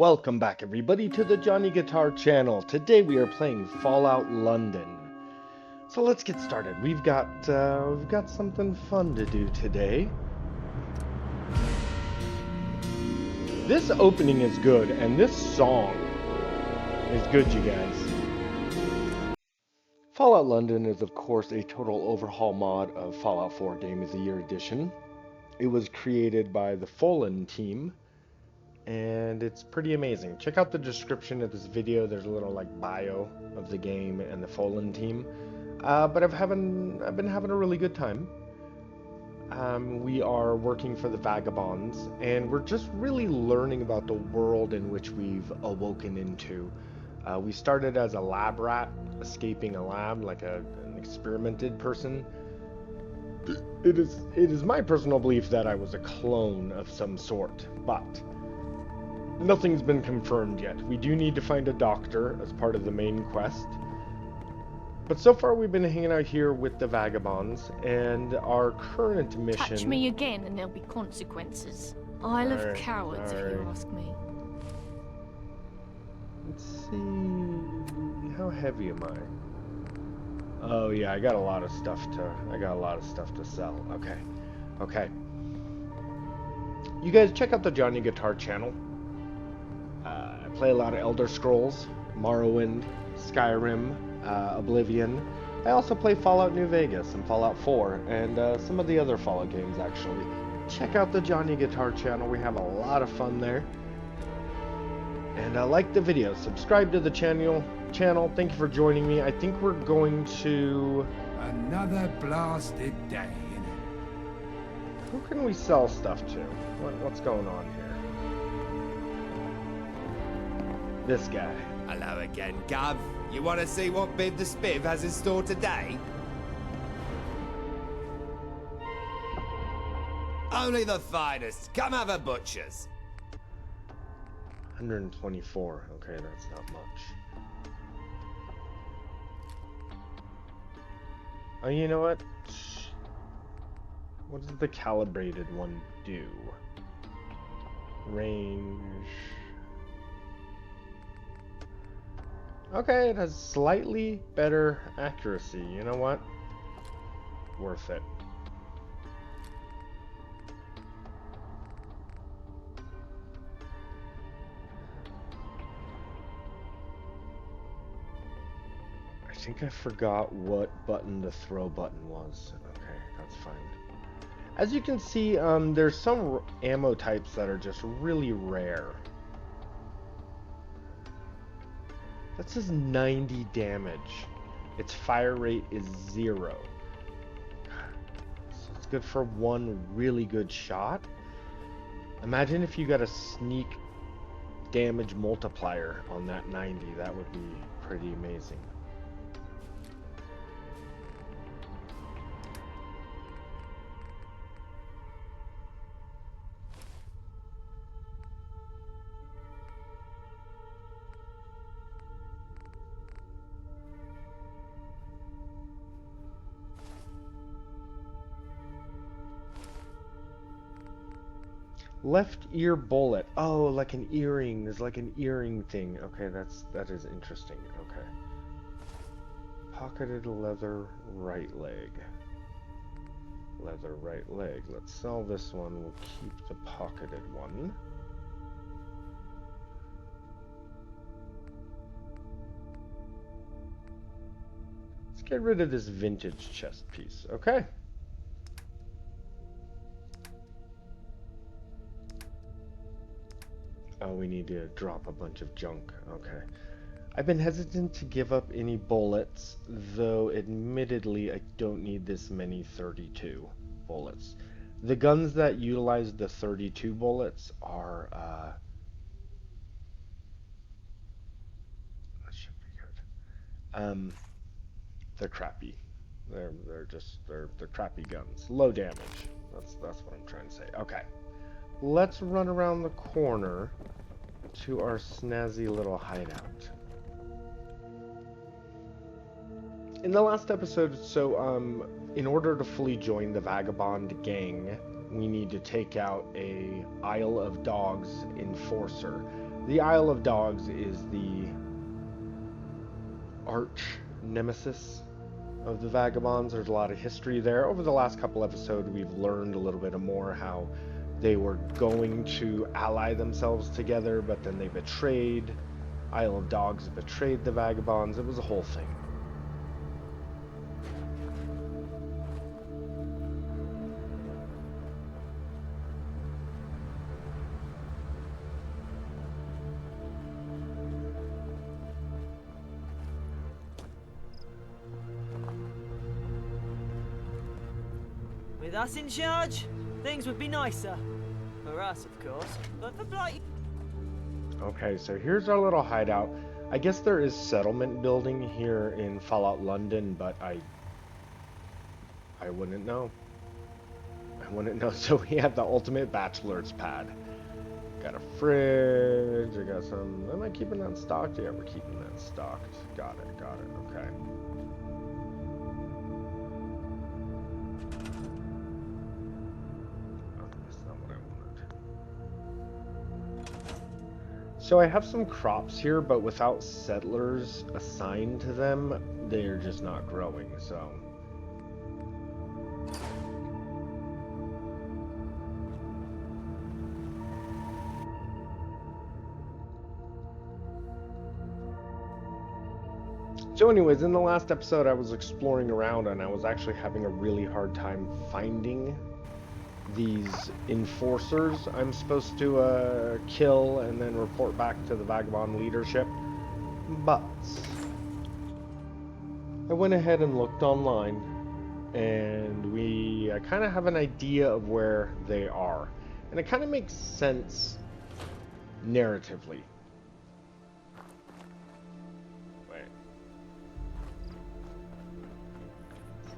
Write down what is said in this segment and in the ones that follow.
Welcome back everybody to the Johnny Guitar channel. Today we are playing Fallout London. So let's get started. We've got something fun to do today. This opening is good and this song is good, you guys. Fallout London is of course a total overhaul mod of Fallout 4 Game of the Year edition. It was created by the FOLON team. And it's pretty amazing. Check out the description of this video. There's a little bio of the game and the FOLON team. But I've been having a really good time. We are working for the Vagabonds, and we're just really learning about the world in which we've awoken into. We started as a lab rat, escaping a lab, like an experimented person. It is my personal belief that I was a clone of some sort, but nothing's been confirmed yet. We do need to find a doctor as part of the main quest. But so far we've been hanging out here with the Vagabonds, and our current mission... Touch me again and there'll be consequences. Isle of Cowards, if you ask me. Let's see... How heavy am I? Oh yeah, I got a lot of stuff to sell. Okay. You guys check out the Johnny Guitar channel. I play a lot of Elder Scrolls, Morrowind, Skyrim, Oblivion. I also play Fallout New Vegas and Fallout 4 and some of the other Fallout games actually. Check out the Johnny Guitar channel. We have a lot of fun there. And like the video, subscribe to the channel. Thank you for joining me. I think we're going to... Another blasted day, innit? Who can we sell stuff to? What's going on here? This guy. Hello again, Gov. You want to see what Biv the Spiv has in store today? Only the finest. Come have a butcher's. 124. Okay, that's not much. Oh, you know what? What does the calibrated one do? Range... Okay, it has slightly better accuracy. You know what? Worth it. I think I forgot what button the throw button was. Okay, that's fine. As you can see, there's some ammo types that are just really rare. That says 90 damage. Its fire rate is 0. So it's good for one really good shot. Imagine if you got a sneak damage multiplier on that 90. That would be pretty amazing. Left ear bullet. Oh, like an earring. There's like an earring thing. Okay, that is interesting. Okay. Pocketed leather right leg. Leather right leg. Let's sell this one. We'll keep the pocketed one. Let's get rid of this vintage chest piece. Okay. Oh, we need to drop a bunch of junk. Okay. I've been hesitant to give up any bullets, though admittedly I don't need this many 32 bullets. The guns that utilize the 32 bullets are, that should be good. They're crappy. They're crappy guns. Low damage. That's what I'm trying to say. Okay. Let's run around the corner to our snazzy little hideout. In the last episode, in order to fully join the Vagabond gang, we need to take out a Isle of Dogs enforcer. The Isle of Dogs is the arch nemesis of the Vagabonds. There's a lot of history there. Over the last couple episodes, we've learned a little bit more how they were going to ally themselves together, but then they betrayed. Isle of Dogs betrayed the Vagabonds. It was a whole thing. With us in charge, things would be nicer. For us, of course, but for Blight... Okay, so here's our little hideout. I guess there is settlement building here in Fallout London, but I wouldn't know. I wouldn't know. So we have the ultimate bachelor's pad. Got a fridge. I got some... Am I keeping that stocked? Yeah, we're keeping that stocked. Got it, okay. So I have some crops here, but without settlers assigned to them, they're just not growing, so... So anyways, in the last episode I was exploring around and I was actually having a really hard time finding these enforcers I'm supposed to kill and then report back to the Vagabond leadership. But I went ahead and looked online and we kind of have an idea of where they are. And it kind of makes sense narratively. Wait.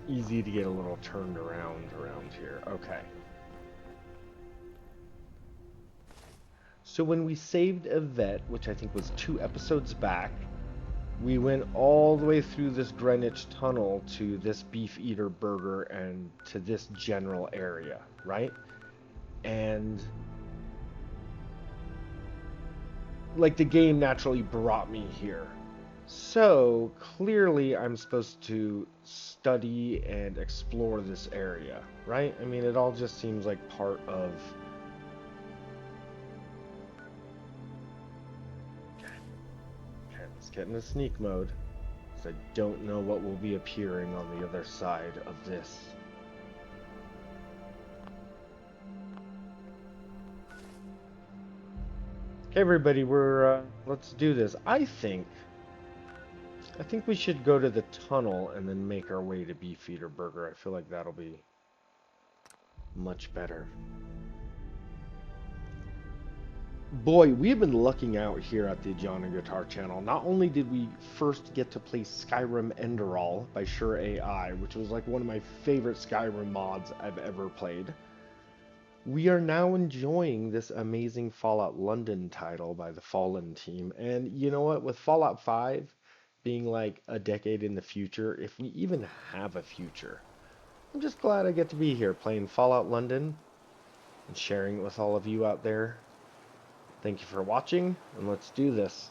Easy to get a little turned around here. Okay. So when we saved Yvette, which I think was 2 episodes back, we went all the way through this Greenwich tunnel to this Beef Eater Burger and to this general area, right? And like the game naturally brought me here. So clearly I'm supposed to study and explore this area, right? I mean, it all just seems like part of... Let's get into sneak mode, because I don't know what will be appearing on the other side of this. Okay, everybody, let's do this. I think we should go to the tunnel and then make our way to Beefeater Burger. I feel like that'll be much better. Boy, we've been lucking out here at the John and Guitar channel. Not only did we first get to play Skyrim Enderal by Sure AI, which was like one of my favorite Skyrim mods I've ever played, we are now enjoying this amazing Fallout London title by the FOLON team. And you know what? With Fallout 5 being like a decade in the future, if we even have a future, I'm just glad I get to be here playing Fallout London and sharing it with all of you out there. Thank you for watching, and let's do this.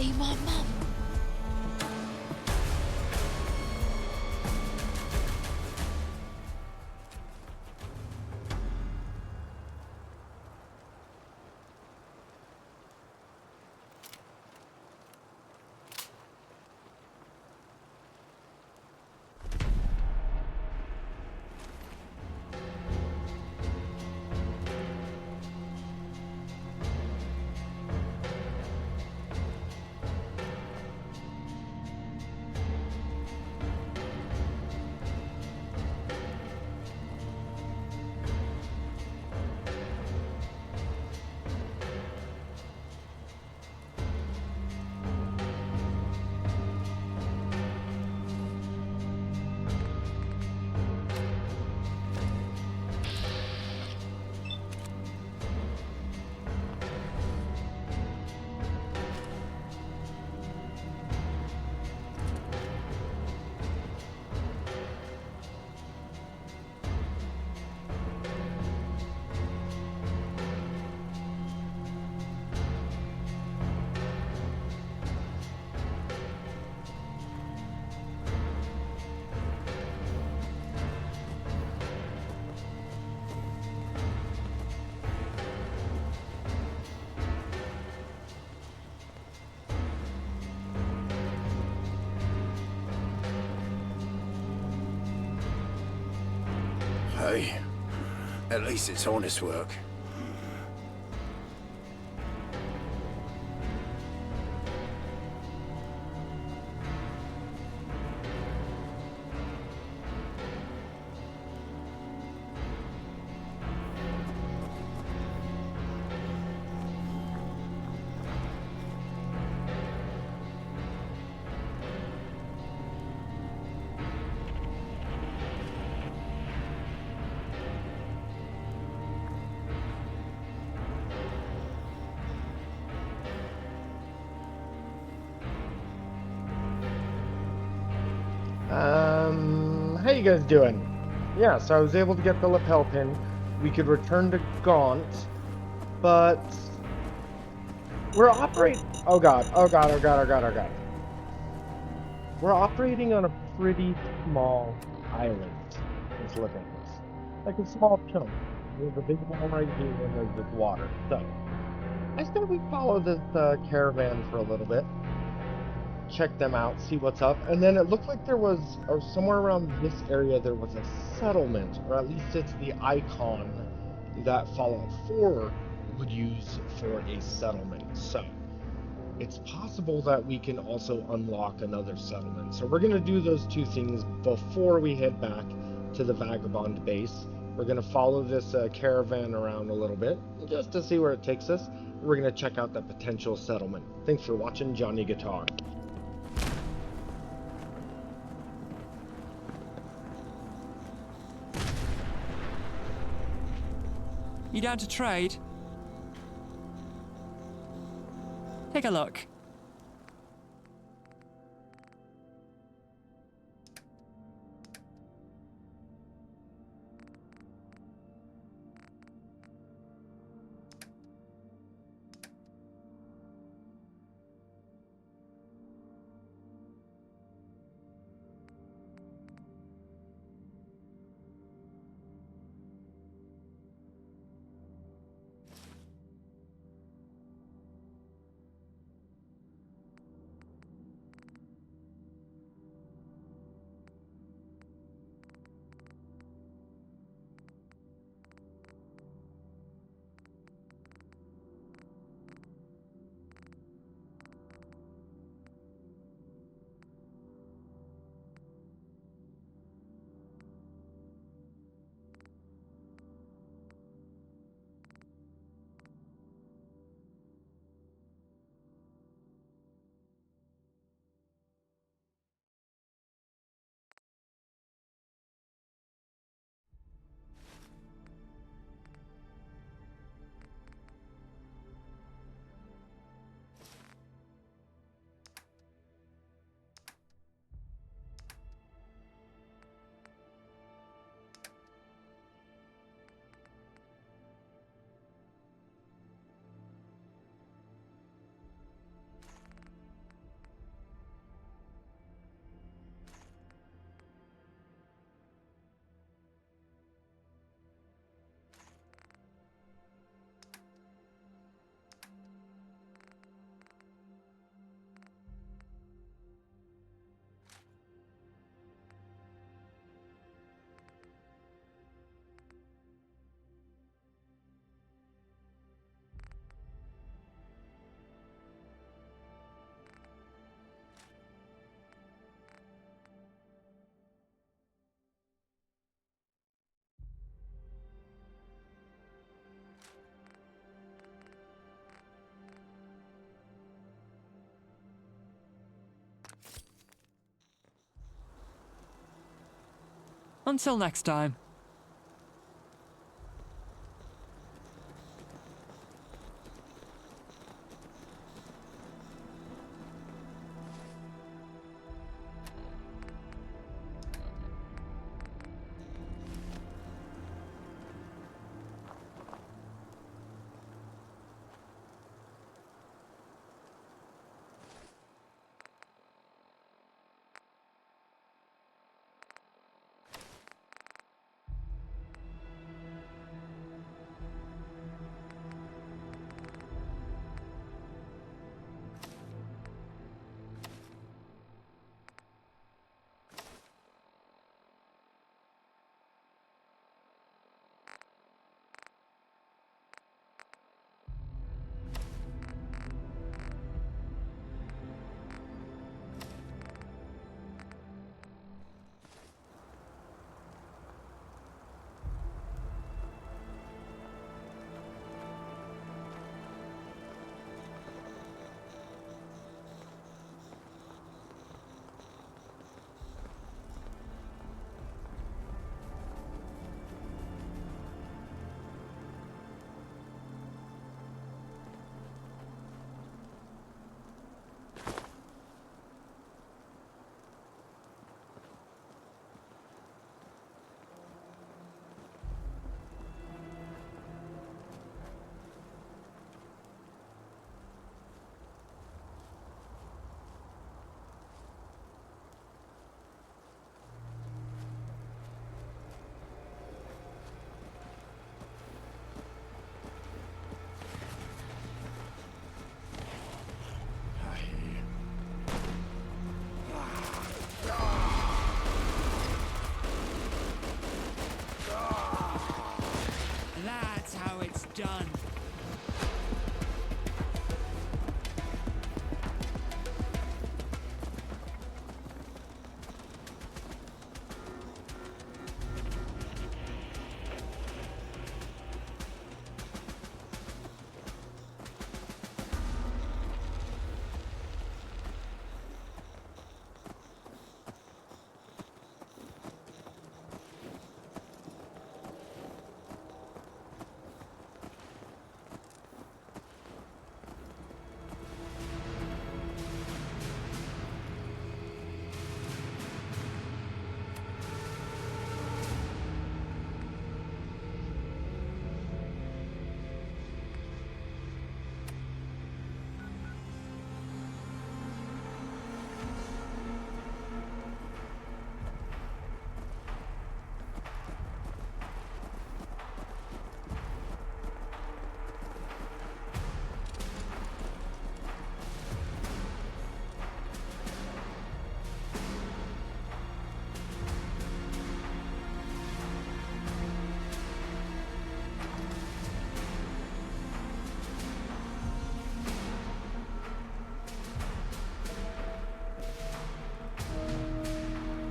see my mum. Hey, at least it's honest work. How you guys doing? Yeah, so I was able to get the lapel pin. We could return to Gaunt, but we're operating. Oh god! Oh god! Oh god! Oh god! Oh god! We're operating on a pretty small island. Let's look at this. Like a small chunk. There's a big one right here, and there's this water. So I said we follow this caravan for a little bit. Check them out, see what's up, and then it looked like there was, or somewhere around this area, there was a settlement, or at least it's the icon that Fallout 4 would use for a settlement. So it's possible that we can also unlock another settlement. So we're going to do those two things before we head back to the Vagabond base. We're going to follow this caravan around a little bit just to see where it takes us. We're going to check out the potential settlement. Thanks for watching Johnny Guitar. You down to trade? Take a look. Until next time. That's how it's done.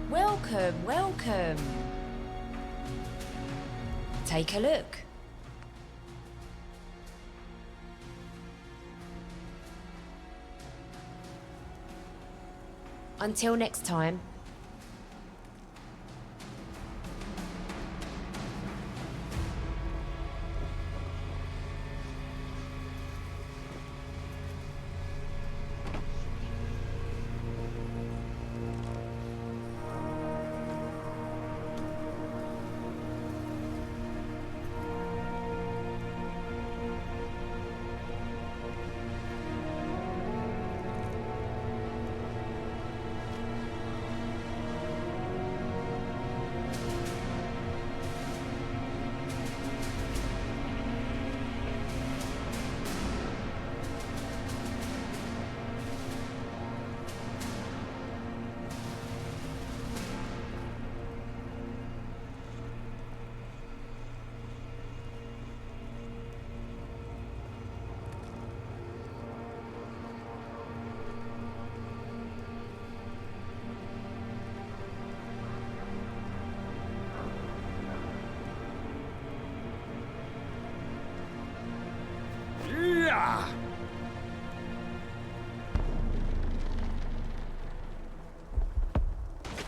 Welcome, welcome. Take a look. Until next time.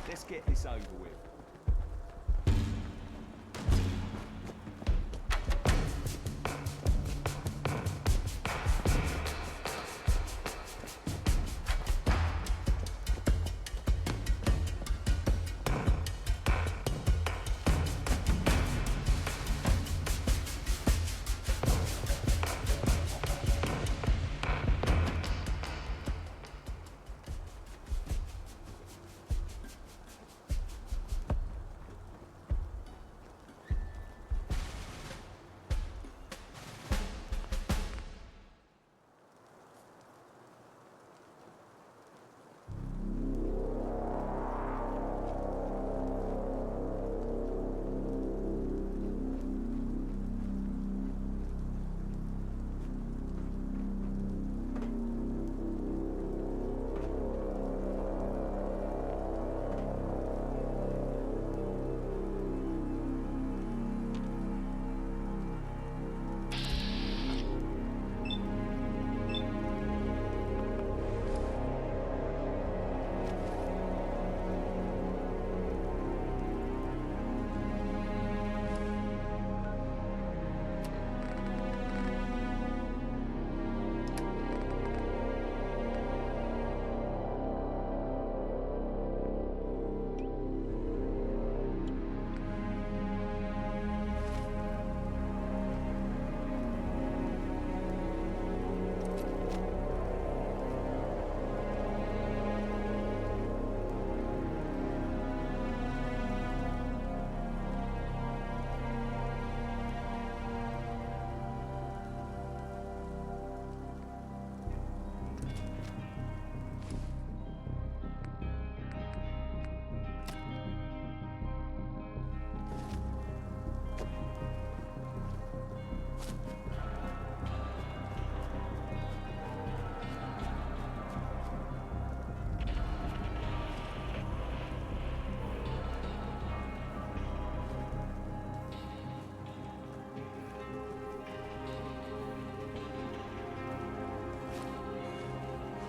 Let's get this over with.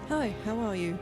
Hi, how are you?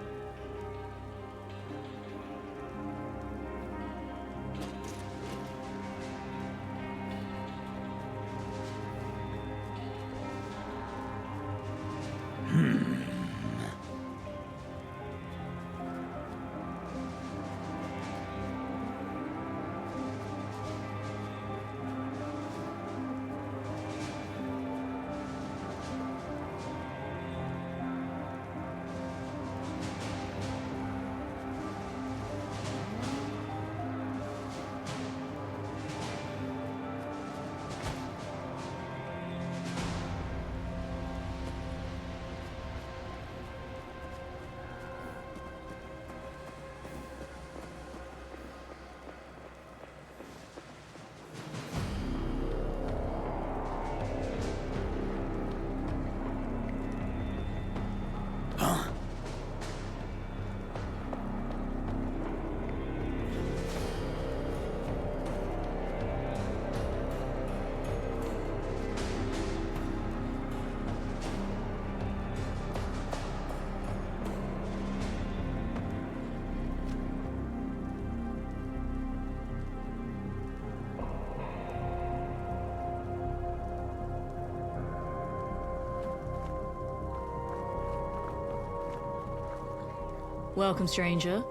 Welcome, stranger.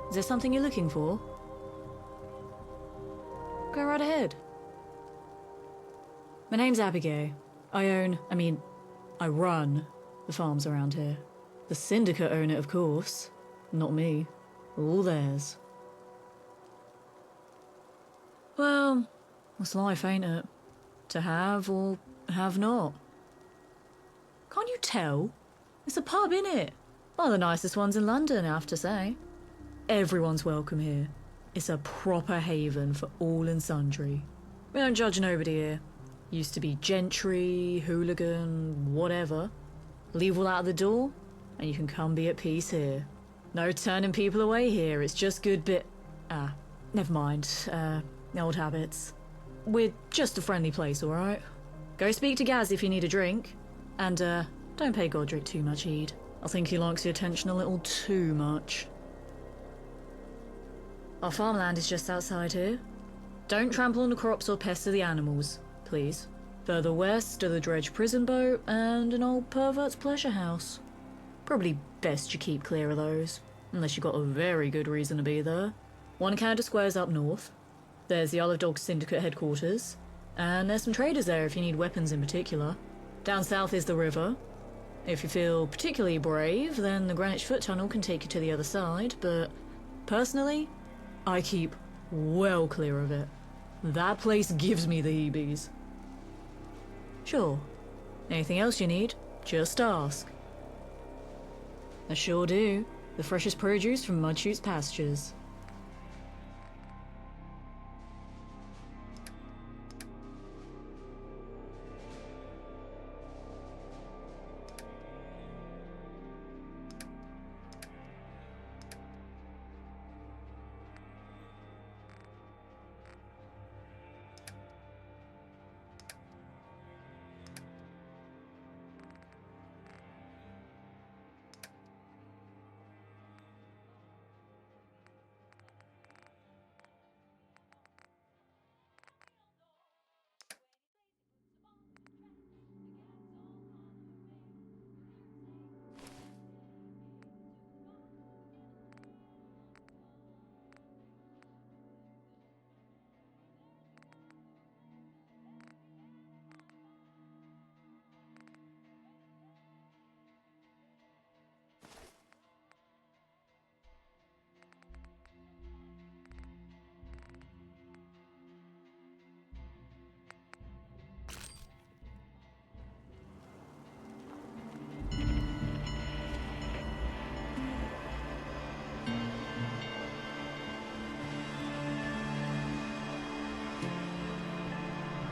Is there something you're looking for? Go right ahead. My name's Abigail. I run the farms around here. The Syndicate own it, of course. Not me. All theirs. Well, that's life, ain't it? To have or have not. Can't you tell? It's a pub, innit? One of the nicest ones in London, I have to say. Everyone's welcome here. It's a proper haven for all and sundry. We don't judge nobody here. Used to be gentry, hooligan, whatever. Leave all out the door, and you can come be at peace here. No turning people away here, it's just good never mind. Old habits. We're just a friendly place, alright? Go speak to Gaz if you need a drink. And, don't pay Godric too much heed. I think he likes the attention a little too much. Our farmland is just outside here. Don't trample on the crops or pester the animals, please. Further west are the Dredge prison boat and an old pervert's pleasure house. Probably best you keep clear of those, unless you've got a very good reason to be there. One counter squares up north. There's the Isle of Dogs Syndicate headquarters, and there's some traders there if you need weapons in particular. Down south is the river. If you feel particularly brave, then the Greenwich Foot Tunnel can take you to the other side, but personally, I keep well clear of it. That place gives me the heebies. Sure. Anything else you need, just ask. I sure do. The freshest produce from Mudshoot's pastures.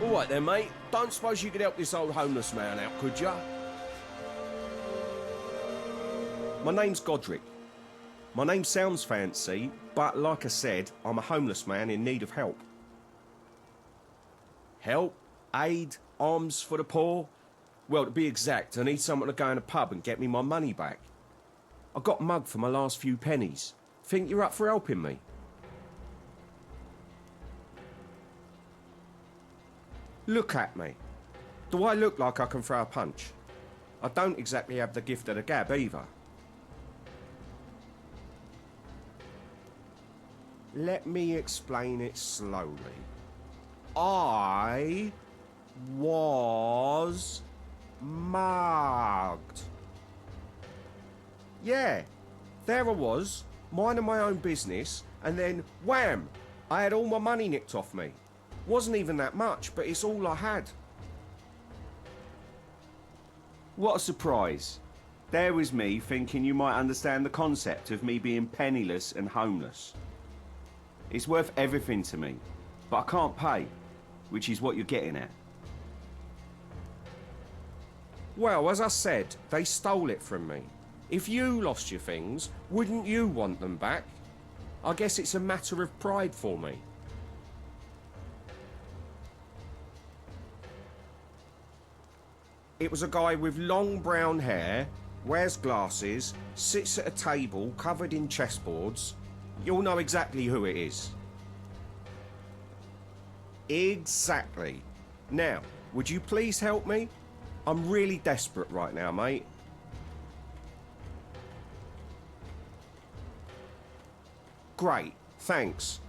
All right then, mate. Don't suppose you could help this old homeless man out, could ya? My name's Godric. My name sounds fancy, but like I said, I'm a homeless man in need of help. Help? Aid? Alms for the poor? Well, to be exact, I need someone to go in a pub and get me my money back. I got mugged for my last few pennies. Think you're up for helping me? Look at me. Do I look like I can throw a punch? I don't exactly have the gift of the gab either. Let me explain it slowly. I was mugged. Yeah, there I was, minding my own business, and then wham! I had all my money nicked off me. Wasn't even that much, but it's all I had. What a surprise. There was me thinking you might understand the concept of me being penniless and homeless. It's worth everything to me, but I can't pay, which is what you're getting at. Well, as I said, they stole it from me. If you lost your things, wouldn't you want them back? I guess it's a matter of pride for me. It was a guy with long brown hair, wears glasses, sits at a table covered in chessboards. You'll know exactly who it is. Exactly. Now, would you please help me? I'm really desperate right now, mate. Great, thanks.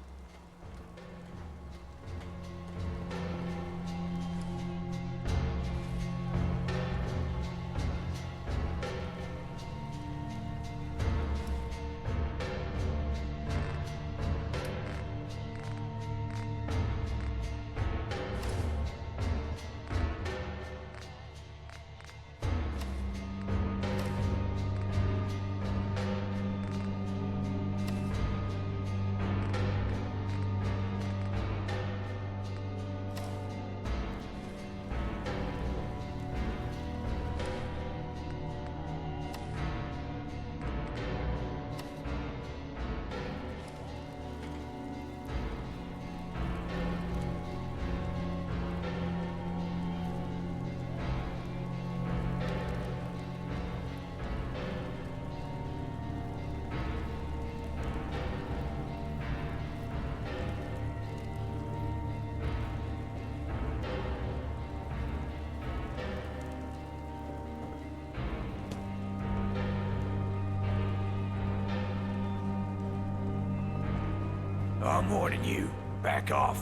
I'm warning you. Back off.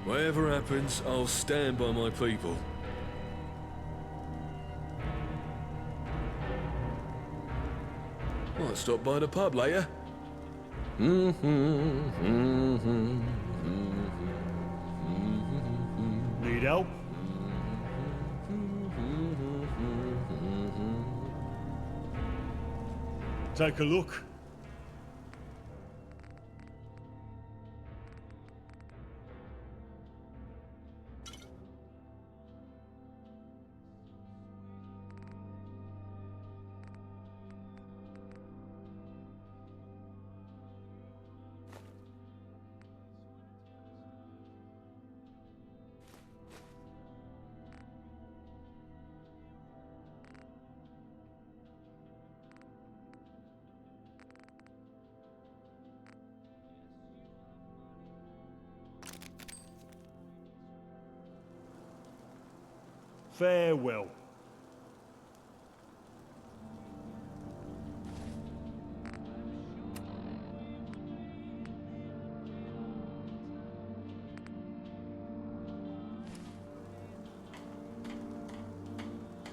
Whatever happens, I'll stand by my people. Might stop by the pub later. Need help? Take a look. Farewell.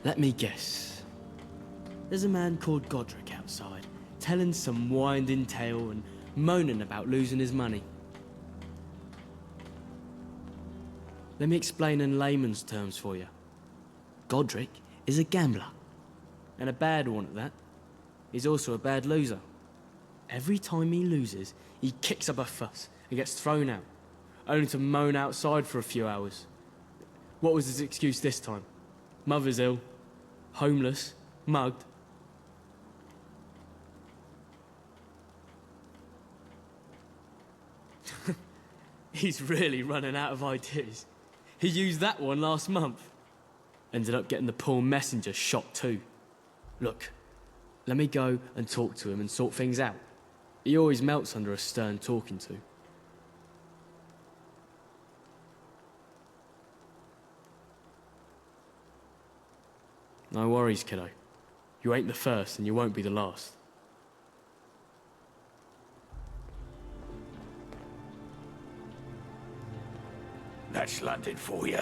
Let me guess. There's a man called Godric outside, telling some winding tale and moaning about losing his money. Let me explain in layman's terms for you. Godric is a gambler, and a bad one at that. He's also a bad loser. Every time he loses, he kicks up a fuss and gets thrown out, only to moan outside for a few hours. What was his excuse this time? Mother's ill, homeless, mugged. He's really running out of ideas. He used that one last month. Ended up getting the poor messenger shot too. Look, let me go and talk to him and sort things out. He always melts under a stern talking to. No worries, kiddo. You ain't the first and you won't be the last. That's London for you.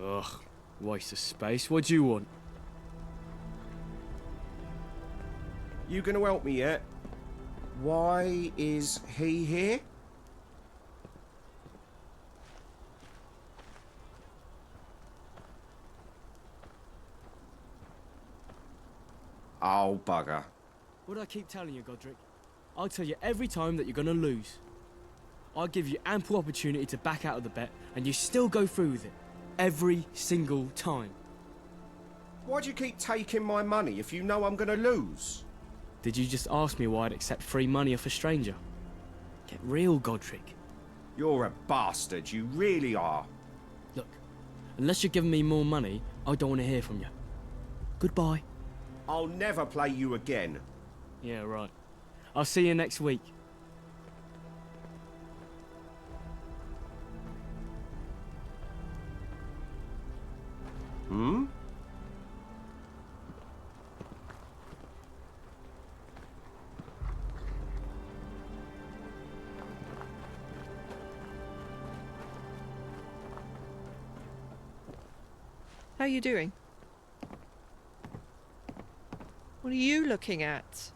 Ugh, waste of space. What do you want? You gonna help me yet? Why is he here? Oh, bugger. What do I keep telling you, Godric? I'll tell you every time that you're gonna lose. I'll give you ample opportunity to back out of the bet, and you still go through with it. Every single time. Why do you keep taking my money if you know I'm gonna lose? Did you just ask me why I'd accept free money off a stranger? Get real, Godric. You're a bastard, you really are. Look, unless you're giving me more money, I don't want to hear from you. Goodbye. I'll never play you again. Yeah, right. I'll see you next week. Hmm? How are you doing? What are you looking at?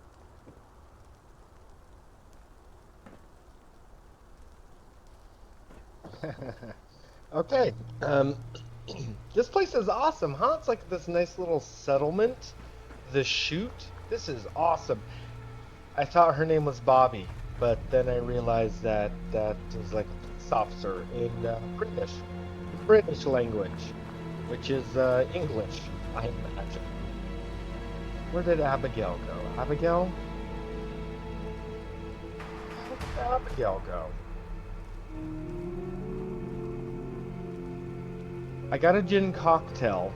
Okay. This place is awesome, huh? It's like this nice little settlement. The Chute. This is awesome. I thought her name was Bobby, but then I realized that that was like officer in British language, which is English, I imagine. Where did Abigail go? Abigail? Where did Abigail go? I got a gin cocktail.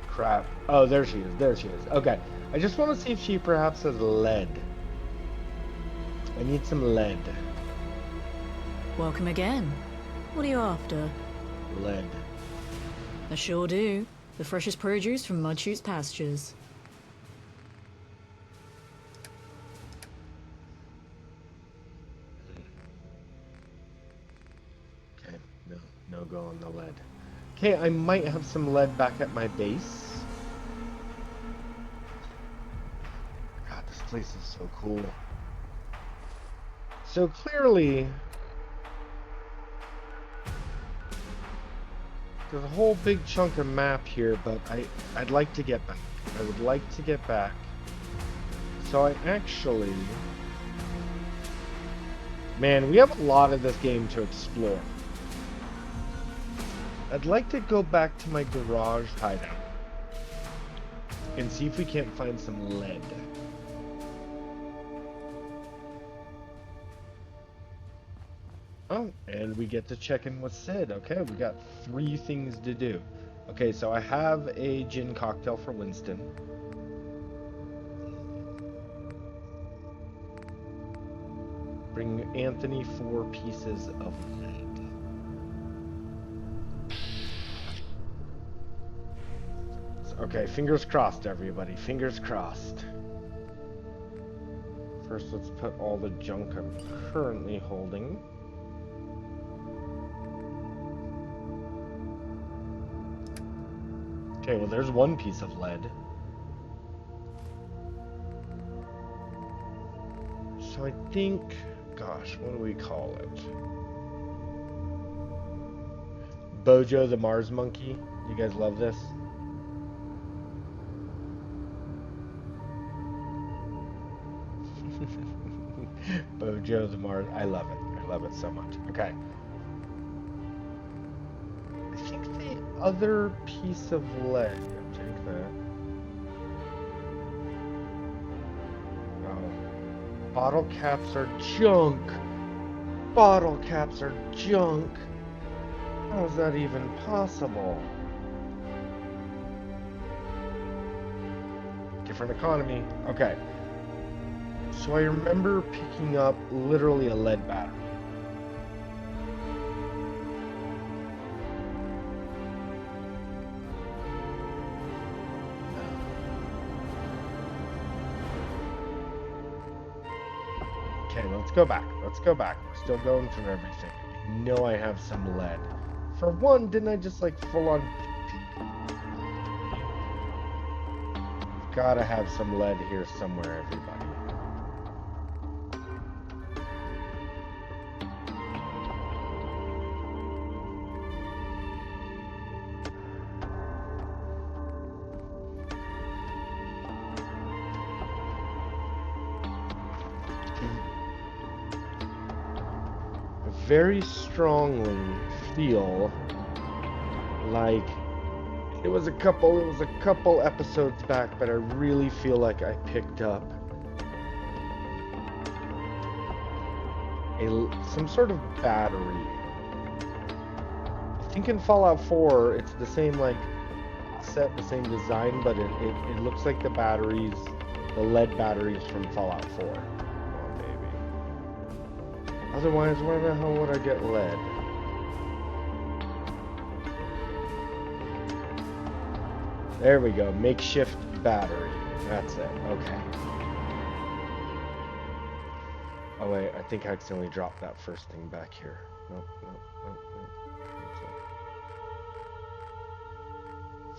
Crap. Oh, there she is. There she is. Okay. I just want to see if she perhaps has lead. I need some lead. Welcome again. What are you after? Lead. I sure do. The freshest produce from Mudshoot's pastures. Okay, no go on the lead. Okay, I might have some lead back at my base. God, this place is so cool. So clearly, there's a whole big chunk of map here, but I'd like to get back. I would like to get back. So I actually... Man, we have a lot of this game to explore. I'd like to go back to my garage hideout and see if we can't find some lead. Oh, and we get to check in with Sid. Okay, we got 3 things to do. Okay, so I have a gin cocktail for Winston. Bring Anthony 4 pieces of lead. Okay, fingers crossed, everybody. Fingers crossed. First, let's put all the junk I'm currently holding. Okay, well, there's one piece of lead. So I think, gosh, what do we call it? Bojo the Mars Monkey. You guys love this? Bojo the Mars. I love it. I love it so much. Okay. I think the other piece of lead. Take that. Oh. Bottle caps are junk. Bottle caps are junk. How is that even possible? Different economy. Okay. So I remember picking up literally a lead battery. Okay, let's go back. Let's go back. We're still going through everything. I know I have some lead. For one, didn't I just like full on... Gotta have some lead here somewhere, everybody. Very strongly feel like it was a couple episodes back, but I really feel like I picked up some sort of battery. I think in Fallout 4 it's the same like set, the same design, but it looks like the batteries, the lead batteries from Fallout 4. Otherwise, where the hell would I get lead? There we go. Makeshift battery. That's it. Okay. Oh wait, I think I accidentally dropped that first thing back here. Nope. That's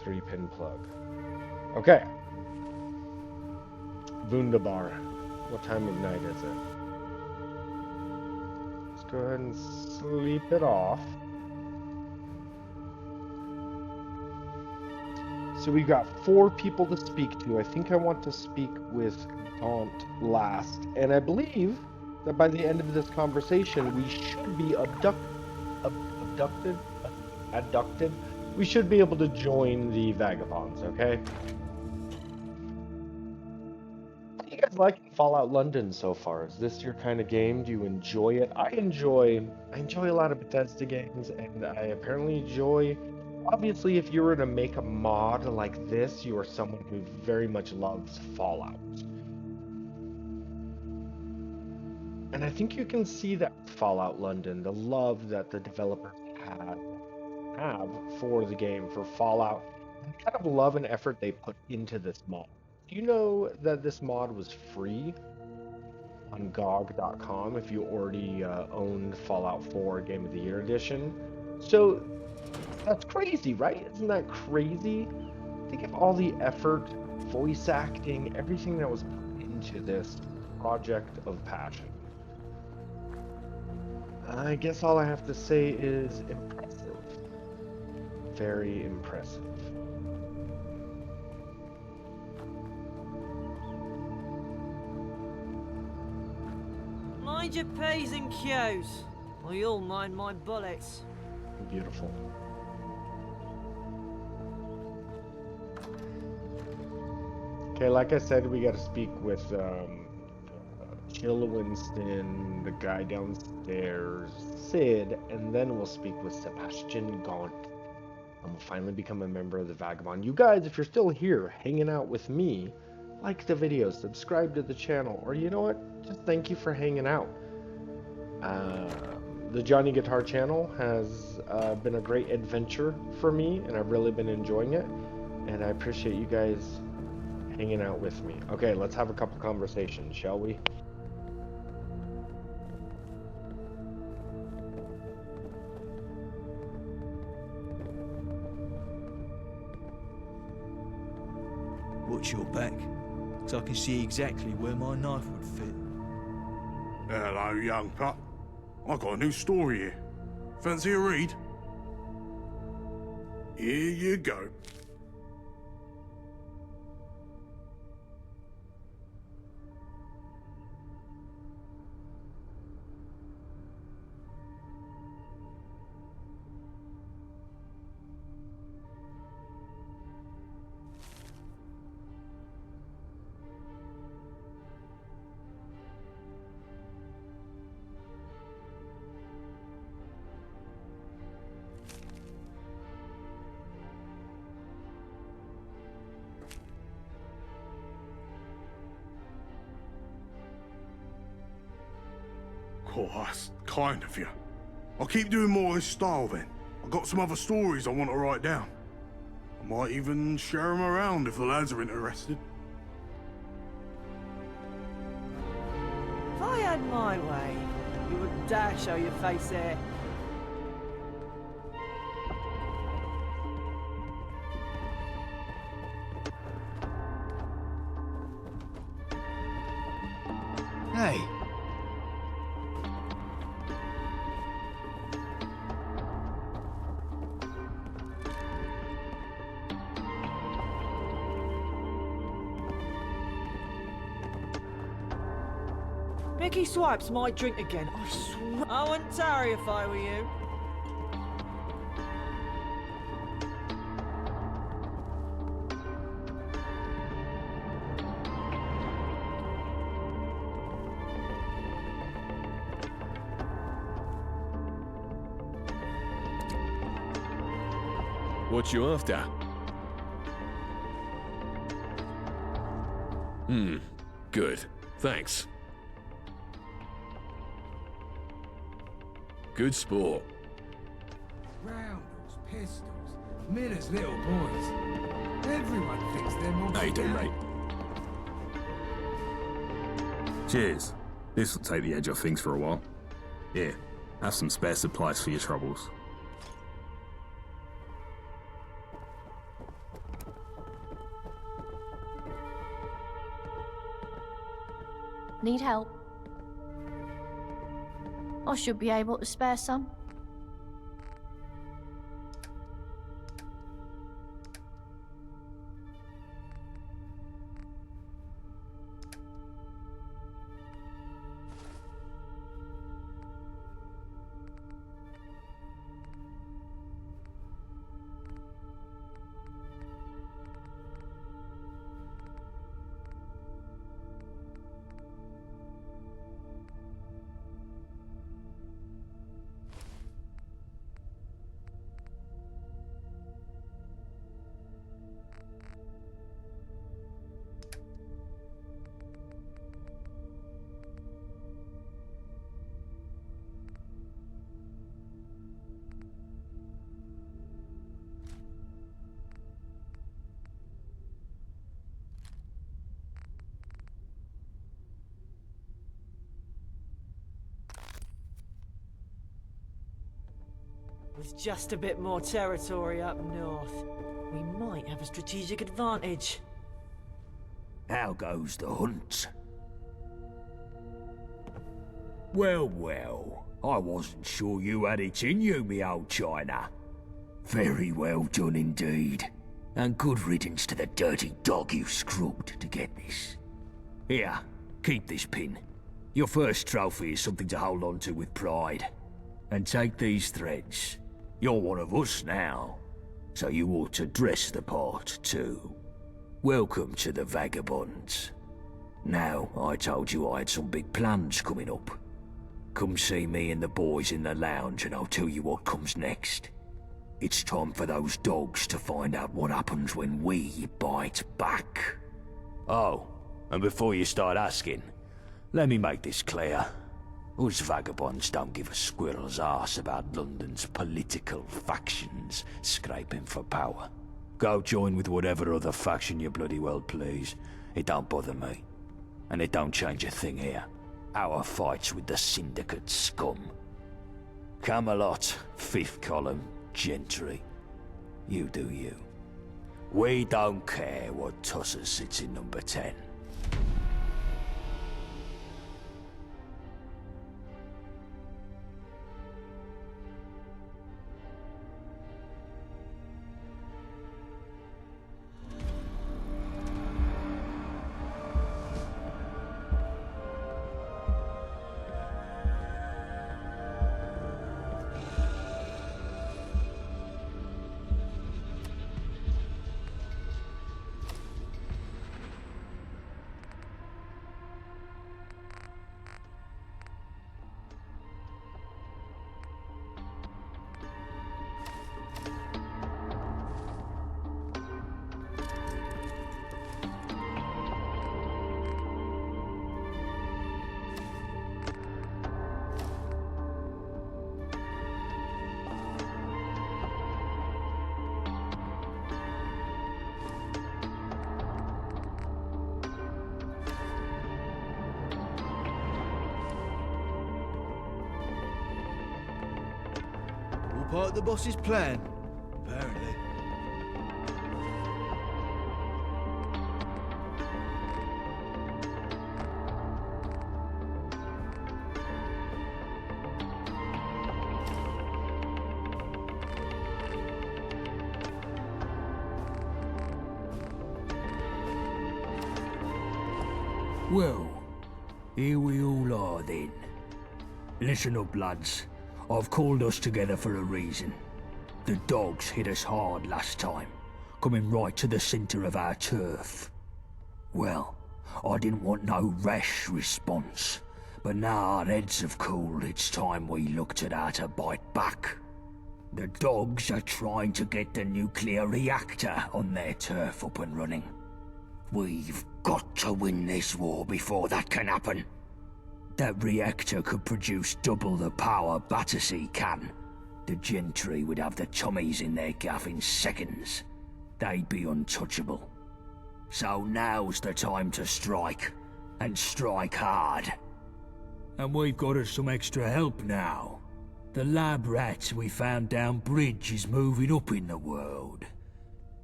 it. 3-pin plug. Okay. Wunderbar. What time of night is it? Go ahead and sleep it off. So we've got 4 people to speak to. I think I want to speak with Gaunt last. And I believe that by the end of this conversation, we should be abducted. We should be able to join the Vagabonds, okay? What do you guys like in Fallout London so far? Is this your kind of game? Do you enjoy it? I enjoy a lot of Bethesda games, and I apparently enjoy... Obviously, if you were to make a mod like this, you are someone who very much loves Fallout. And I think you can see that Fallout London, the love that the developers have for the game, for Fallout, and the kind of love and effort they put into this mod. Do you know that this mod was free on GOG.com if you already owned Fallout 4 Game of the Year Edition? So that's crazy, right? Isn't that crazy? Think of all the effort, voice acting, everything that was put into this project of passion. I guess all I have to say is impressive. Very impressive. Mind your P's and Q's, or you'll mind my bullets. Beautiful. Okay, like I said, we got to speak with Jill Winston, the guy downstairs, Sid, and then we'll speak with Sebastian Gaunt. I'm gonna finally become a member of the Vagabond. You guys, if you're still here hanging out with me, like the video, subscribe to the channel, or you know what? Just thank you for hanging out. The Johnny Guitar channel has been a great adventure for me, and I've really been enjoying it. And I appreciate you guys hanging out with me. Okay, let's have a couple conversations, shall we? Watch your back, so I can see exactly where my knife would fit. Hello, young pup. I got a new story here. Fancy a read? Here you go. Oh, that's kind of you. I'll keep doing more of this style then. I've got some other stories I want to write down. I might even share them around if the lads are interested. If I had my way, you wouldn't dare show your face here. Hey. Mickey Swipes might drink again, I swear. I wouldn't tarry if I were you. What you after? Good. Thanks. Good sport. Roundels, pistols, Miller's little boys. Everyone thinks they're more. How you doing, mate? Cheers. This will take the edge off things for a while. Here, have some spare supplies for your troubles. Need help? I should be able to spare some. With just a bit more territory up north, we might have a strategic advantage. How goes the hunt? Well, well, I wasn't sure you had it in you, me old China. Very well done indeed. And good riddance to the dirty dog you scrubbed to get this. Here, keep this pin. Your first trophy is something to hold on to with pride. And take these threads. You're one of us now, so you ought to dress the part too. Welcome to the Vagabonds. Now, I told you I had some big plans coming up. Come see me and the boys in the lounge and I'll tell you what comes next. It's time for those dogs to find out what happens when we bite back. Oh, and before you start asking, let me make this clear. Us vagabonds don't give a squirrel's arse about London's political factions scraping for power. Go join with whatever other faction you bloody well please. It don't bother me. And it don't change a thing here. Our fight's with the Syndicate scum. Camelot, fifth column, gentry. You do you. We don't care what Tusser sits in number 10. Part of the boss's plan, apparently. Well, here we all are then. Listen up, lads. I've called us together for a reason. The dogs hit us hard last time, coming right to the centre of our turf. Well, I didn't want no rash response, but now our heads have cooled, it's time we looked at how to bite back. The dogs are trying to get the nuclear reactor on their turf up and running. We've got to win this war before that can happen. That reactor could produce double the power Battersea can. The gentry would have the Tommies in their gaff in seconds. They'd be untouchable. So now's the time to strike, and strike hard. And we've got us some extra help now. The lab rat we found down bridge is moving up in the world.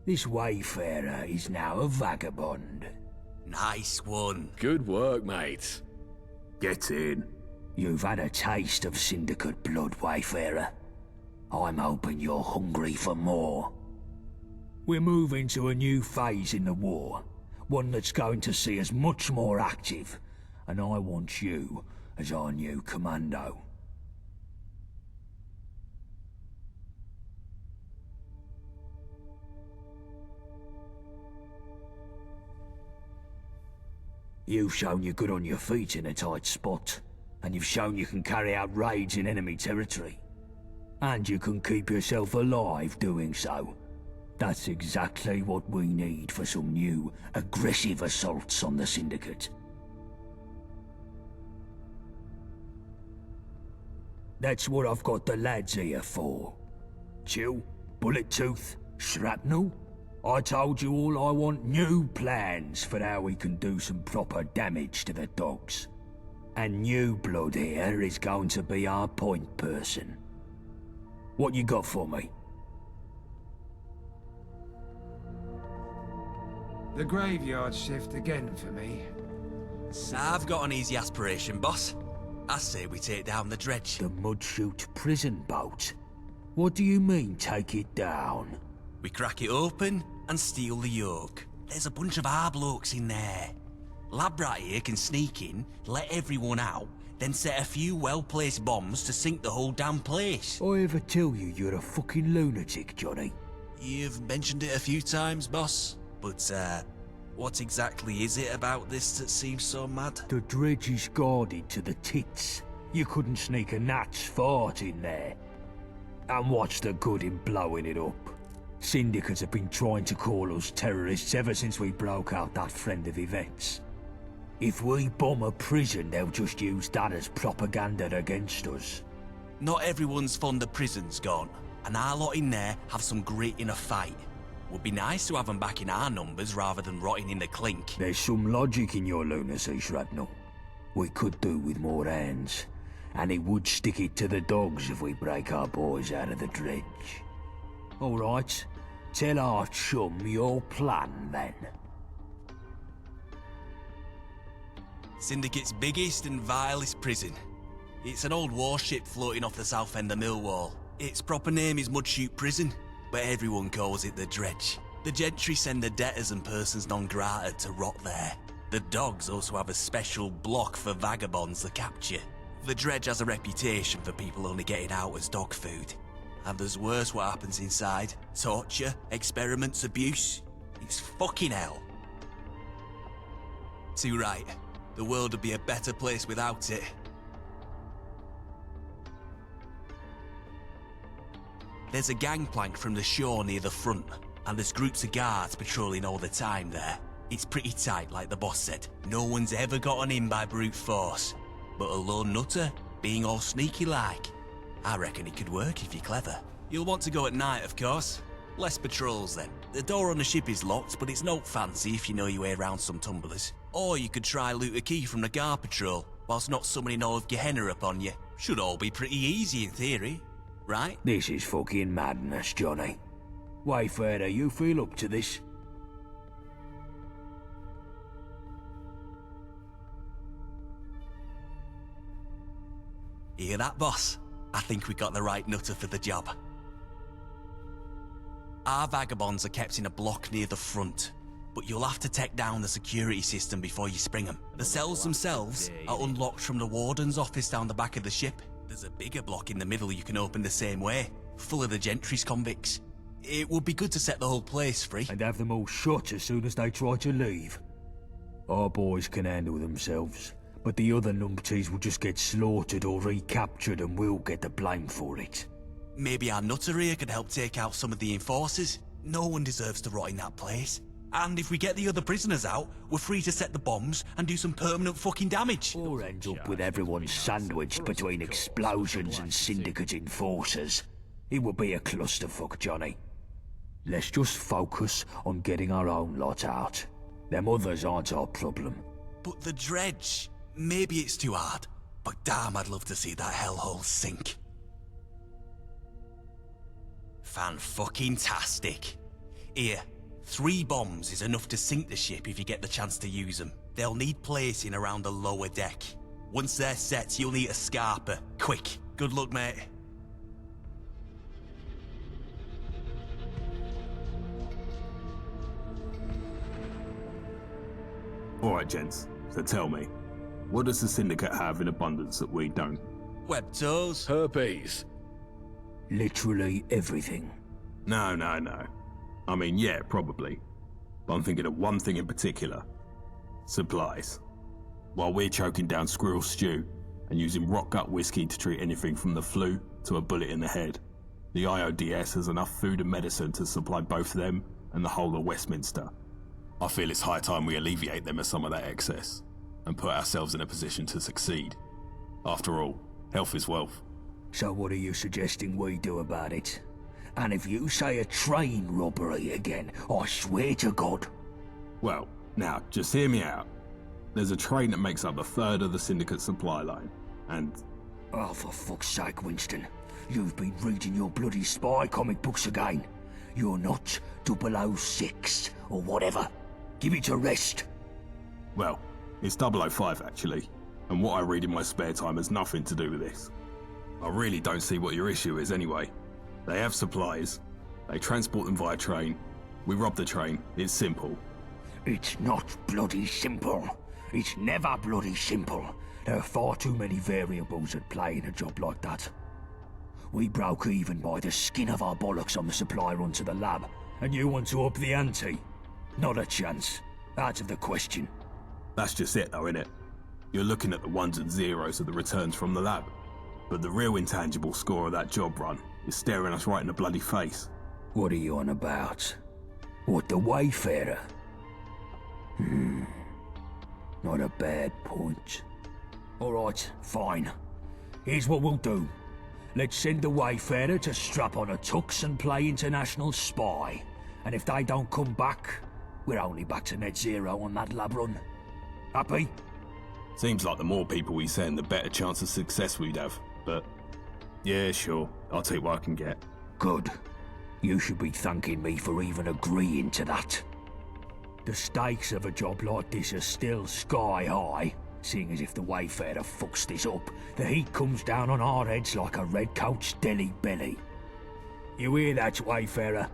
This wayfarer is now a vagabond. Nice one. Good work, mate. Get in. You've had a taste of Syndicate blood, wayfarer. I'm hoping you're hungry for more. We're moving to a new phase in the war, one that's going to see us much more active, and I want you as our new commando. You've shown you're good on your feet in a tight spot, and you've shown you can carry out raids in enemy territory. And you can keep yourself alive doing so. That's exactly what we need for some new, aggressive assaults on the Syndicate. That's what I've got the lads here for. Chill, bullet tooth, shrapnel. I told you all I want new plans for how we can do some proper damage to the dogs. And new blood here is going to be our point person. What you got for me? The graveyard shift again for me. So I've got an easy aspiration, boss. I say we take down the dredge. The Mudchute prison boat? What do you mean, take it down? We crack it open and steal the yoke. There's a bunch of our blokes in there. Lab rat here can sneak in, let everyone out, then set a few well-placed bombs to sink the whole damn place. I ever tell you you're a fucking lunatic, Johnny? You've mentioned it a few times, boss. But, what exactly is it about this that seems so mad? The dredge is guarded to the tits. You couldn't sneak a gnat's fart in there. And what's the good in blowing it up? Syndicates have been trying to call us terrorists ever since we broke out that friend of events. If we bomb a prison, they'll just use that as propaganda against us. Not everyone's fond of prisons, gone, and our lot in there have some grit in a fight. Would be nice to have them back in our numbers rather than rotting in the clink. There's some logic in your lunacy, Shrapnel. We could do with more hands, and it would stick it to the dogs if we break our boys out of the dredge. All right, tell our chum your plan, then. Syndicate's biggest and vilest prison. It's an old warship floating off the south end of Millwall. Its proper name is Mudchute Prison, but everyone calls it the Dredge. The gentry send the debtors and persons non grata to rot there. The dogs also have a special block for vagabonds to capture. The Dredge has a reputation for people only getting out as dog food. And there's worse what happens inside. Torture, experiments, abuse. It's fucking hell. Too right. The world would be a better place without it. There's a gangplank from the shore near the front, and there's groups of guards patrolling all the time there. It's pretty tight, like the boss said. No one's ever gotten in by brute force. But a lone nutter, being all sneaky like, I reckon it could work if you're clever. You'll want to go at night, of course. Less patrols then. The door on the ship is locked, but it's no fancy if you know your way around some tumblers. Or you could try loot a key from the guard patrol, whilst not summoning all of Gehenna upon you. Should all be pretty easy in theory, right? This is fucking madness, Johnny. Wayfarer, you feel up to this? Hear that, boss? I think we got the right nutter for the job. Our vagabonds are kept in a block near the front, but you'll have to take down the security system before you spring them. The cells themselves are unlocked from the warden's office down the back of the ship. There's a bigger block in the middle you can open the same way, full of the gentry's convicts. It would be good to set the whole place free. And have them all shot as soon as they try to leave. Our boys can handle themselves, but the other numpties will just get slaughtered or recaptured and we'll get the blame for it. Maybe our nutter here could help take out some of the enforcers. No one deserves to rot in that place. And if we get the other prisoners out, we're free to set the bombs and do some permanent fucking damage. Or end up with everyone sandwiched between explosions and syndicate enforcers. It would be a clusterfuck, Johnny. Let's just focus on getting our own lot out. Them others aren't our problem. But the dredge, maybe it's too hard, but damn, I'd love to see that hellhole sink. Fan-fucking-tastic. Here, 3 bombs is enough to sink the ship if you get the chance to use them. They'll need placing around the lower deck. Once they're set, you'll need a scarper. Quick. Good luck, mate. Alright, gents. So tell me, what does the Syndicate have in abundance that we don't? Web toes. Herpes. Literally everything. No. I mean, yeah, probably. But I'm thinking of one thing in particular. Supplies. While we're choking down squirrel stew and using rock gut whiskey to treat anything from the flu to a bullet in the head, the IODS has enough food and medicine to supply both them and the whole of Westminster. I feel it's high time we alleviate them of some of that excess and put ourselves in a position to succeed. After all, health is wealth. So what are you suggesting we do about it? And if you say a train robbery again, I swear to God. Well, now, just hear me out. There's a train that makes up a third of the Syndicate supply line, and... Oh, for fuck's sake, Winston. You've been reading your bloody spy comic books again. You're not 006, or whatever. Give it a rest. Well, it's 005 actually, and what I read in my spare time has nothing to do with this. I really don't see what your issue is anyway. They have supplies, they transport them via train, we rob the train, it's simple. It's not bloody simple. It's never bloody simple. There are far too many variables at play in a job like that. We broke even by the skin of our bollocks on the supply run to the lab, and you want to up the ante? Not a chance. Out of the question. That's just it though, innit? You're looking at the ones and zeros of the returns from the lab. But the real intangible score of that job run is staring us right in the bloody face. What are you on about? What, the Wayfarer? Not a bad point. Alright, fine. Here's what we'll do. Let's send the Wayfarer to strap on a tux and play international spy. And if they don't come back, we're only back to net zero on that lab run. Happy? Seems like the more people we send, the better chance of success we'd have. But, yeah, sure. I'll take what I can get. Good. You should be thanking me for even agreeing to that. The stakes of a job like this are still sky high, seeing as if the Wayfarer fucks this up, the heat comes down on our heads like a redcoat's deli belly. You hear that, Wayfarer?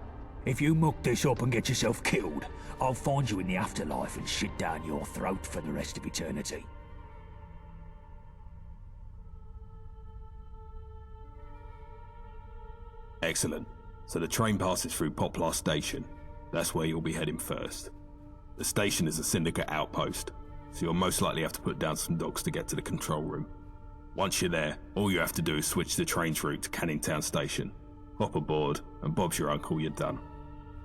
If you muck this up and get yourself killed, I'll find you in the afterlife and shit down your throat for the rest of eternity. Excellent. So the train passes through Poplar Station. That's where you'll be heading first. The station is a Syndicate outpost, so you'll most likely have to put down some dogs to get to the control room. Once you're there, all you have to do is switch the train's route to Canning Town Station. Hop aboard, and Bob's your uncle, you're done.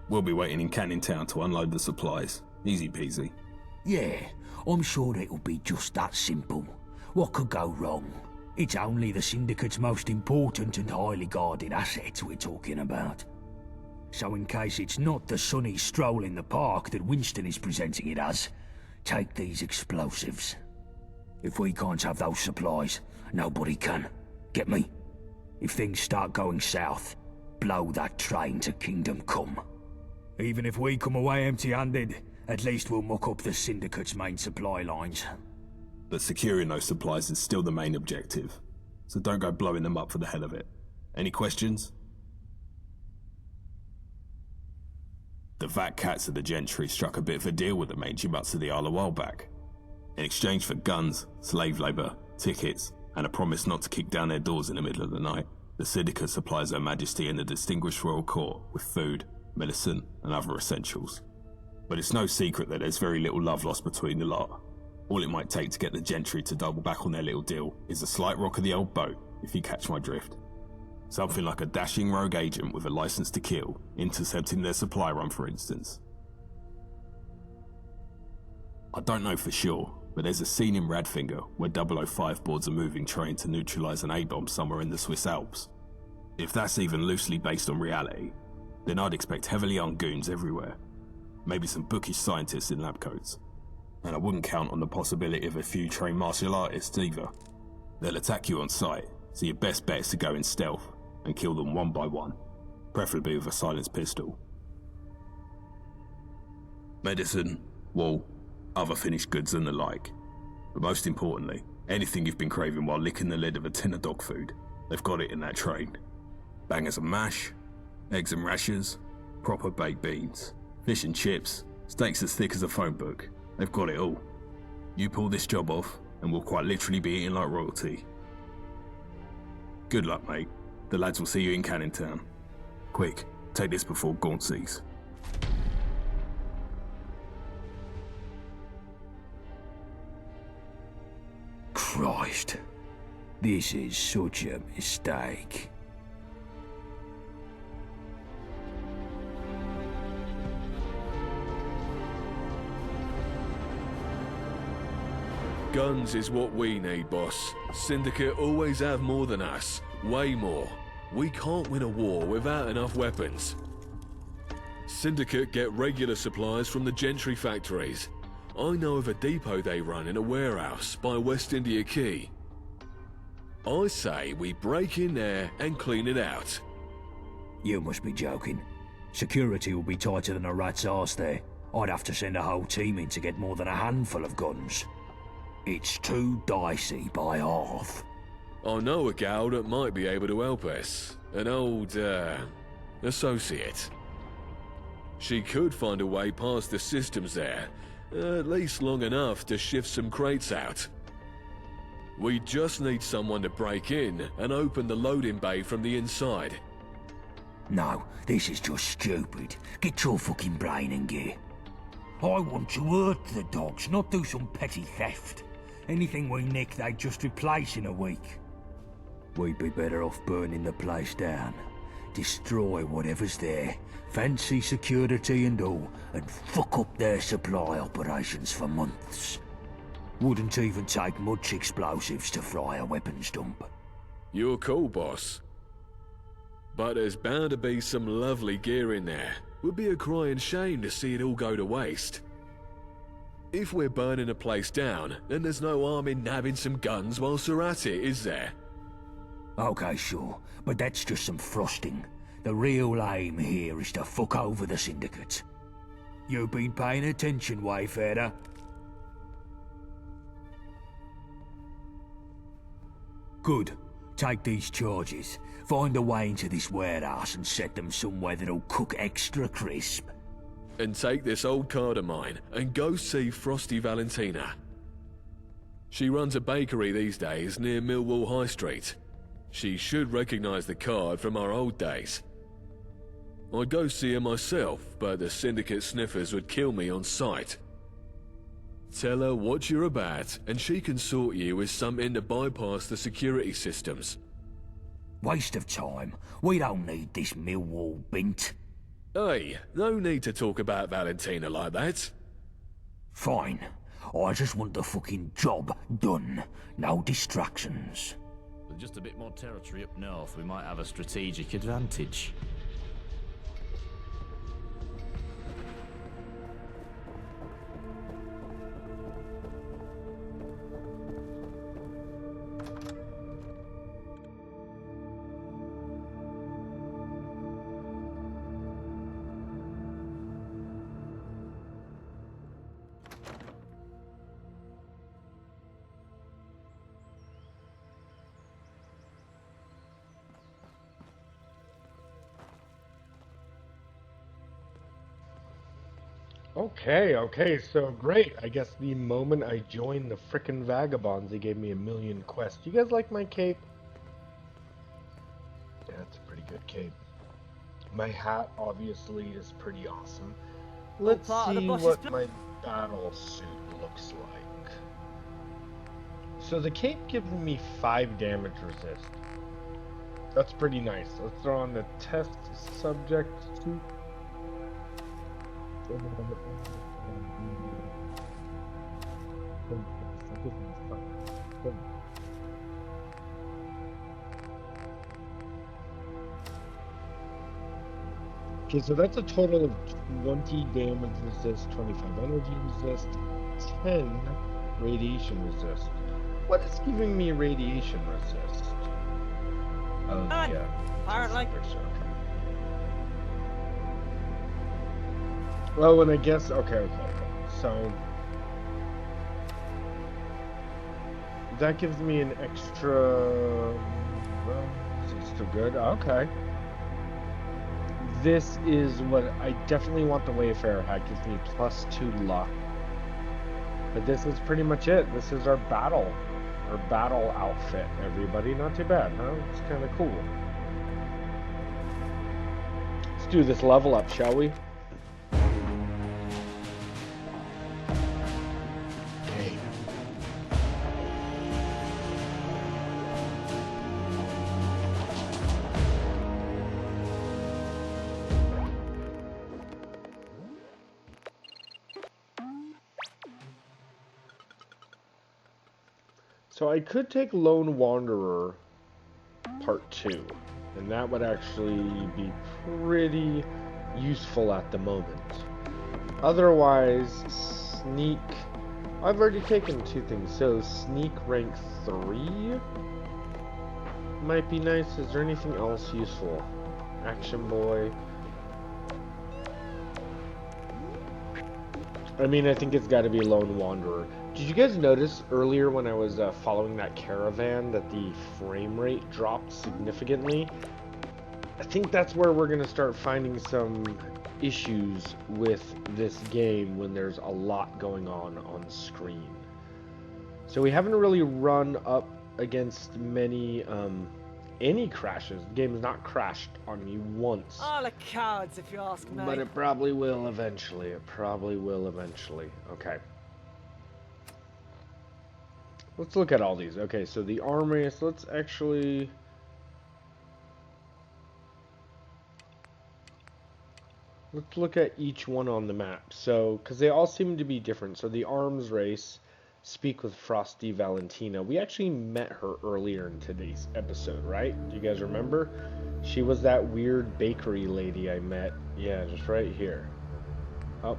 We'll be waiting in Canning Town to unload the supplies. Easy peasy. Yeah, I'm sure it'll be just that simple. What could go wrong? It's only the Syndicate's most important and highly guarded assets we're talking about. So in case it's not the sunny stroll in the park that Winston is presenting it as, take these explosives. If we can't have those supplies, nobody can. Get me? If things start going south, blow that train to Kingdom Come. Even if we come away empty-handed, at least we'll muck up the Syndicate's main supply lines. But securing those supplies is still the main objective, so don't go blowing them up for the hell of it. Any questions? The fat cats of the gentry struck a bit of a deal with the mangy mutts of the Isle a while back. In exchange for guns, slave labour, tickets, and a promise not to kick down their doors in the middle of the night, the Syndicate supplies Her Majesty and the distinguished royal court with food, medicine, and other essentials. But it's no secret that there's very little love lost between the lot. All it might take to get the gentry to double back on their little deal is a slight rock of the old boat, if you catch my drift. Something like a dashing rogue agent with a license to kill, intercepting their supply run, for instance. I don't know for sure, but there's a scene in Radfinger where 005 boards a moving train to neutralise an A-bomb somewhere in the Swiss Alps. If that's even loosely based on reality, then I'd expect heavily armed goons everywhere. Maybe some bookish scientists in lab coats. And I wouldn't count on the possibility of a few trained martial artists either. They'll attack you on sight, so your best bet is to go in stealth and kill them one by one, preferably with a silenced pistol. Medicine, wool, other finished goods and the like. But most importantly, anything you've been craving while licking the lid of a tin of dog food, they've got it in that train. Bangers and mash, eggs and rashers, proper baked beans, fish and chips, steaks as thick as a phone book. They've got it all. You pull this job off, and we'll quite literally be eating like royalty. Good luck, mate. The lads will see you in Canning Town. Quick, take this before Gaunt sees. Christ. This is such a mistake. Guns is what we need, boss. Syndicate always have more than us. Way more. We can't win a war without enough weapons. Syndicate get regular supplies from the gentry factories. I know of a depot they run in a warehouse by West India Quay. I say we break in there and clean it out. You must be joking. Security will be tighter than a rat's arse there. I'd have to send a whole team in to get more than a handful of guns. It's too dicey by half. I know a gal that might be able to help us. An old, associate. She could find a way past the systems there, at least long enough to shift some crates out. We just need someone to break in and open the loading bay from the inside. No, this is just stupid. Get your fucking brain in gear. I want to hurt the dogs, not do some petty theft. Anything we nick, they'd just replace in a week. We'd be better off burning the place down. destroy whatever's there, fancy security and all, and fuck up their supply operations for months. Wouldn't even take much explosives to fry a weapons dump. You're cool, boss. But there's bound to be some lovely gear in there. Would be a crying shame to see it all go to waste. If we're burning a place down, then there's no harm in nabbing some guns whilst we're at it, is there? Okay, sure, but that's just some frosting. The real aim here is to fuck over the Syndicate. You been paying attention, Wayfarer? Good. Take these charges. Find a way into this warehouse and set them somewhere that'll cook extra crisp. And take this old card of mine and go see Frosty Valentina. She runs a bakery these days near Millwall High Street. She should recognise the card from our old days. I'd go see her myself, but the Syndicate sniffers would kill me on sight. Tell her what you're about, and she can sort you with something to bypass the security systems. Waste of time. We don't need this Millwall bint. Hey, no need to talk about Valentina like that. Fine. I just want the fucking job done. No distractions. With just a bit more territory up north, we might have a strategic advantage. Okay, so great. I guess the moment I joined the frickin' Vagabonds, they gave me a million quests. You guys like my cape? Yeah, it's a pretty good cape. My hat, obviously, is pretty awesome. Let's see what my battle suit looks like. So the cape gives me 5 damage resist. That's pretty nice. Let's throw on the test subject suit. Okay, so that's a total of 20 damage resist, 25 energy resist, 10 radiation resist. What is giving me radiation resist? Oh, yeah. Apparently. Oh, and I guess, okay. So, that gives me an extra, well, is it still good? Okay. This is what, I definitely want the Wayfarer hat, gives me +2 luck. But this is pretty much it. This is our battle outfit, everybody. Not too bad, huh? It's kind of cool. Let's do this level up, shall we? So I could take Lone Wanderer Part 2, and that would actually be pretty useful at the moment. Otherwise, Sneak... I've already taken 2 things, so Sneak rank 3 might be nice. Is there anything else useful? Action Boy... I mean, I think it's got to be Lone Wanderer. Did you guys notice earlier when I was following that caravan that the frame rate dropped significantly? I think that's where we're going to start finding some issues with this game when there's a lot going on screen. So we haven't really run up against many any crashes. The game has not crashed on me once. All the cowards, if you ask me. But it probably will eventually. Okay. Let's look at all these. Okay, so the armory, so let's actually... Let's look at each one on the map. So, because they all seem to be different. So the arms race, speak with Frosty Valentina. We actually met her earlier in today's episode, right? Do you guys remember? She was that weird bakery lady I met. Yeah, just right here. Oh.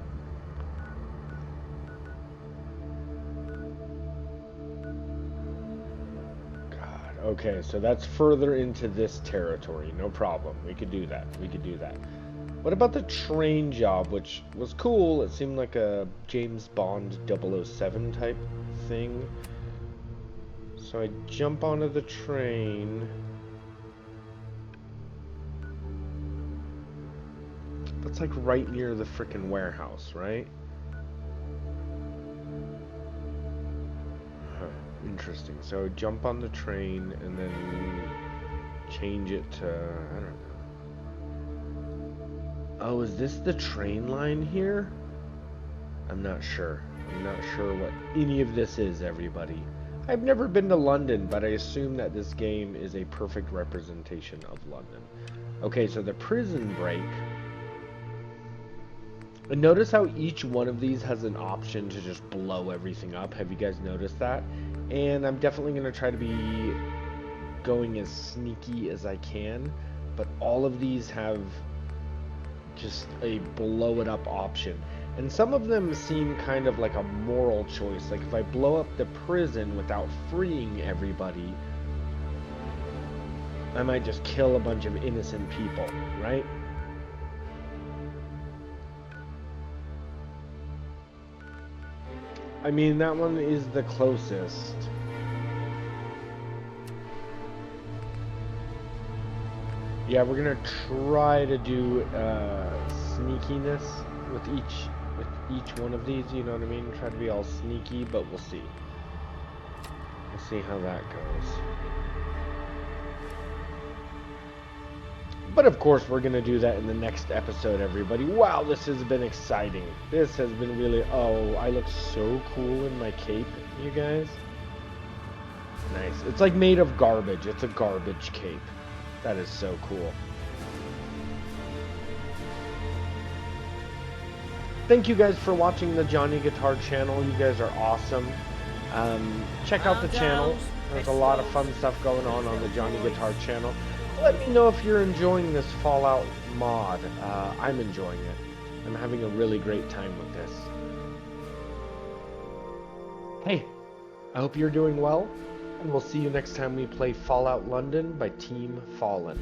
God, okay, so that's further into this territory. No problem. We could do that. We could do that. What about the train job, which was cool? It seemed like a James Bond 007 type thing. So I jump onto the train. That's like right near the frickin' warehouse, right? Huh, interesting. So jump on the train and then change it to, I don't know. Oh, is this the train line here? I'm not sure. I'm not sure what any of this is, everybody. I've never been to London, but I assume that this game is a perfect representation of London. Okay, so the prison break. And notice how each one of these has an option to just blow everything up. Have you guys noticed that? And I'm definitely going to try to be going as sneaky as I can, but all of these have just a blow it up option. And some of them seem kind of like a moral choice. Like if I blow up the prison without freeing everybody, I might just kill a bunch of innocent people, right? I mean, that one is the closest. Yeah, we're gonna try to do sneakiness with each one of these, you know what I mean? Try to be all sneaky, but we'll see. We'll see how that goes. But of course, we're gonna do that in the next episode, everybody. Wow, this has been exciting. This has been really... Oh, I look so cool in my cape, you guys. Nice. It's like made of garbage. It's a garbage cape. That is so cool. Thank you guys for watching the Johnny Guitar channel. You guys are awesome. Check out the channel. There's a lot of fun stuff going on the Johnny Guitar channel. Let me know if you're enjoying this Fallout mod. I'm enjoying it. I'm having a really great time with this. Hey, I hope you're doing well, and we'll see you next time we play Fallout London by Team FOLON.